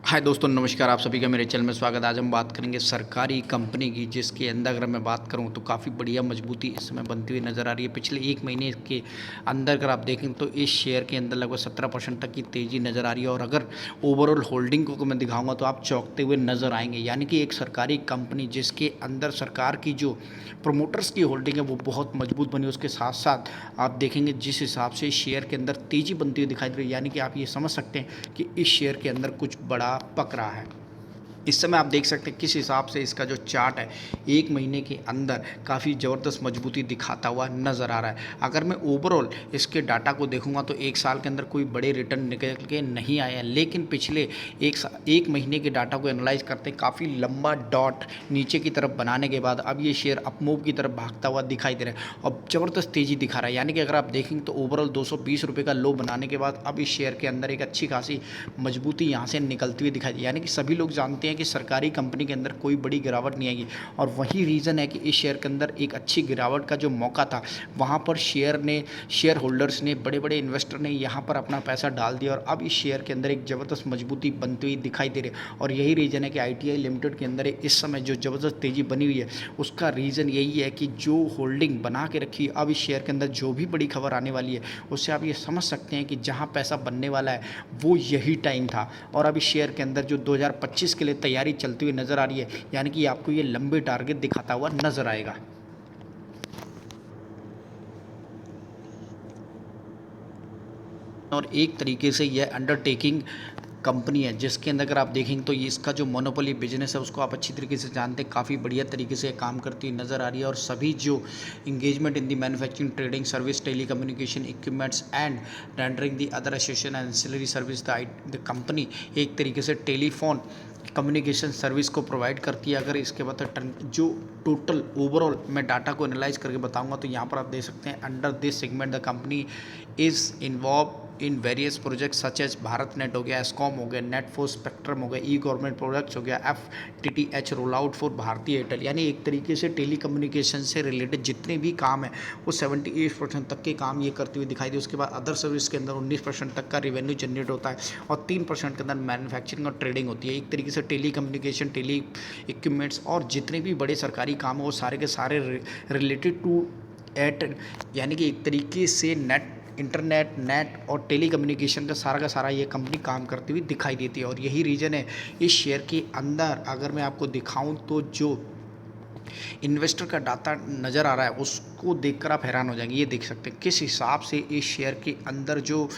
हाय दोस्तों, नमस्कार। आप सभी का मेरे चैनल में स्वागत है। आज हम बात करेंगे सरकारी कंपनी की, जिसके अंदर अगर मैं बात करूं तो काफ़ी बढ़िया मजबूती इस समय बनती हुई नज़र आ रही है। पिछले एक महीने के अंदर अगर आप देखें तो इस शेयर के अंदर लगभग 17% तक की तेज़ी नज़र आ रही है। और अगर ओवरऑल होल्डिंग को मैं दिखाऊंगा तो आप चौंकते हुए नज़र आएंगे। यानी कि एक सरकारी कंपनी जिसके अंदर सरकार की जो प्रोमोटर्स की होल्डिंग है वो बहुत मजबूत बनी। उसके साथ साथ आप देखेंगे जिस हिसाब से शेयर के अंदर तेज़ी बनती हुई दिखाई दे रही है, यानी कि आप ये समझ सकते हैं कि इस शेयर के अंदर कुछ बड़ा पक रहा है। इस समय आप देख सकते हैं किस हिसाब से इसका जो चार्ट है एक महीने के अंदर काफ़ी ज़बरदस्त मजबूती दिखाता हुआ नज़र आ रहा है। अगर मैं ओवरऑल इसके डाटा को देखूंगा तो एक साल के अंदर कोई बड़े रिटर्न निकल के नहीं आए हैं, लेकिन पिछले एक महीने के डाटा को एनालाइज करते काफ़ी लंबा डॉट नीचे की तरफ बनाने के बाद अब ये शेयर अपमूव की तरफ भागता हुआ दिखाई दे रहा है और ज़बरदस्त तेज़ी दिखा रहा है। यानी कि अगर आप देखेंगे तो ओवरऑल 220 रुपये का लो बनाने के बाद अब इस शेयर के अंदर एक अच्छी खासी मजबूती यहाँ से निकलती हुई दिखाई दी। यानी कि सभी लोग जानते हैं कि सरकारी कंपनी के अंदर कोई बड़ी गिरावट नहीं आएगी, और वही रीज़न है कि इस शेयर के अंदर एक अच्छी गिरावट का जो मौका था वहाँ पर शेयर होल्डर्स ने, बड़े बड़े इन्वेस्टर ने यहाँ पर अपना पैसा डाल दिया और अब इस शेयर के अंदर एक ज़बरदस्त मजबूती बनती हुई दिखाई दे रही है। और यही रीज़न है कि ITI लिमिटेड के अंदर इस समय जो ज़बरदस्त तेज़ी बनी हुई है उसका रीज़न यही है कि जो होल्डिंग बना के रखी अब इस शेयर के अंदर जो भी बड़ी खबर आने वाली है उससे आप ये समझ सकते हैं कि जहाँ पैसा बनने वाला है वो यही टाइम था। और अब इस शेयर के अंदर जो 2025 के लिए तैयारी चलती हुई नज़र आ रही है, यानी कि आपको ये लंबे टारगेट दिखाता हुआ नज़र आएगा। और एक तरीके से यह अंडरटेकिंग कंपनी है जिसके अंदर अगर आप देखेंगे तो ये इसका जो मोनोपोली बिजनेस है उसको आप अच्छी तरीके से जानते हैं, काफ़ी बढ़िया तरीके से काम करती हुई नज़र आ रही है। और सभी जो engagement in the manufacturing, trading, service, telecommunication equipments and rendering the other association and ancillary service the company एक तरीके से टेलीफोन कम्युनिकेशन सर्विस को प्रोवाइड करती है। अगर इसके बाद जो टोटल ओवरऑल मैं डाटा को एनालाइज करके बताऊंगा तो यहाँ पर आप देख सकते हैं under this segment the company is involve in various project such as Bharat net हो गया, एस्कॉम हो गया, नेट फॉर स्पेक्ट्रम हो गया, ई गवर्नमेंट प्रोडक्ट्स हो गया, FTTH रोल आउट फॉर भारतीय एयरटेल। यानी एक तरीके से टेली कम्युनिकेशन से रिलेटेड जितने भी काम है वो 78% तक के काम ये करती हुई दिखाई दी। उसके बाद अदर सर्विस के अंदर 19% तक का रेवेन्यू जनरेट होता है और 3% के अंदर मैन्युफैक्चरिंग और ट्रेडिंग होती है। एक तरीके से टेली कम्युनिकेशन, टेली इक्विपमेंट्स और जितने भी बड़े सरकारी काम हैं वो सारे के सारे रिलेटेड टू एयरटेल, यानी कि एक तरीके से इंटरनेट, नेट और टेली कम्युनिकेशन का सारा ये कंपनी काम करती हुई दिखाई देती है। और यही रीज़न है इस शेयर के अंदर अगर मैं आपको दिखाऊं तो जो इन्वेस्टर का डाटा नज़र आ रहा है उसको देखकर आप हैरान हो जाएंगे। ये देख सकते हैं किस हिसाब से इस शेयर के अंदर जो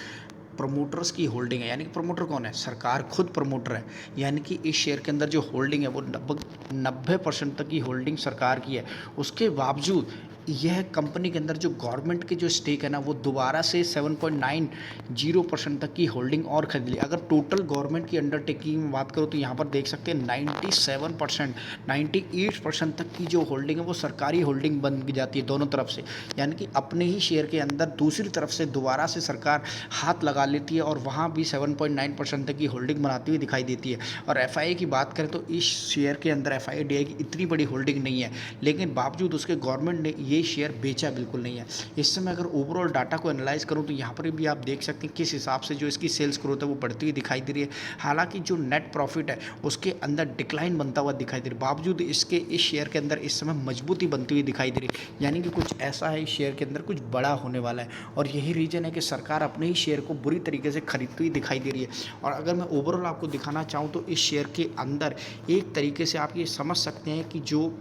प्रमोटर्स की होल्डिंग है, यानी कि प्रमोटर कौन है, सरकार खुद प्रमोटर है। यानी कि इस शेयर के अंदर जो होल्डिंग है वो लगभग 90% तक की होल्डिंग सरकार की है। उसके बावजूद यह कंपनी के अंदर जो गवर्नमेंट के जो स्टेक है ना वो दोबारा से 7.90% तक की होल्डिंग और खरीद ली। अगर टोटल गवर्नमेंट की अंडरटेकिंग में बात करो तो यहाँ पर देख सकते हैं 97%, 98% तक की जो होल्डिंग है वो सरकारी होल्डिंग बन जाती है दोनों तरफ से। यानी कि अपने ही शेयर के अंदर दूसरी तरफ से दोबारा से सरकार हाथ लगा लेती है और वहाँ भी 7.9% तक की होल्डिंग बनाती हुई दिखाई देती है। और FIA की बात करें तो इस शेयर के अंदर FIA की इतनी बड़ी होल्डिंग नहीं है, लेकिन बावजूद उसके गवर्नमेंट ने ये शेयर बेचा बिल्कुल नहीं है। इस समय अगर ओवरऑल डाटा को एनालाइज करूं तो यहाँ पर भी आप देख सकते हैं किस हिसाब से जो इसकी सेल्स ग्रोथ है वो बढ़ती हुई दिखाई दे रही है। हालांकि जो नेट प्रॉफिट है उसके अंदर डिक्लाइन बनता हुआ दिखाई दे रहा है, बावजूद इसके इस शेयर के अंदर इस समय मजबूती बनती हुई दिखाई दे रही है। यानी कि कुछ ऐसा है इस शेयर के अंदर कुछ बड़ा होने वाला है। और यही रीज़न है कि सरकार अपने ही शेयर को बुरी तरीके से खरीदती हुई दिखाई दे रही है। और अगर मैं ओवरऑल आपको दिखाना चाहूँ तो इस शेयर के अंदर एक तरीके से आप ये समझ सकते हैं कि जो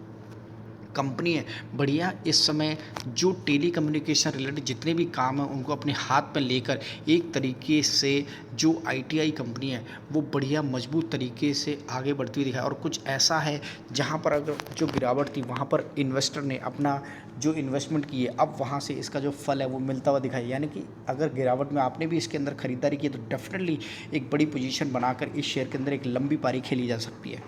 कंपनी है बढ़िया इस समय जो टेली कम्युनिकेशन रिलेटेड जितने भी काम हैं उनको अपने हाथ में लेकर एक तरीके से जो ITI कंपनी है वो बढ़िया मजबूत तरीके से आगे बढ़ती हुई दिखाई। और कुछ ऐसा है जहां पर अगर जो गिरावट थी वहां पर इन्वेस्टर ने अपना जो इन्वेस्टमेंट की है अब वहां से इसका जो फल है वो मिलता हुआ दिखाई। यानी कि अगर गिरावट में आपने भी इसके अंदर खरीदारी की तो डेफिनेटली एक बड़ी पोजीशन बनाकर इस शेयर के अंदर एक लंबी पारी खेली जा सकती है।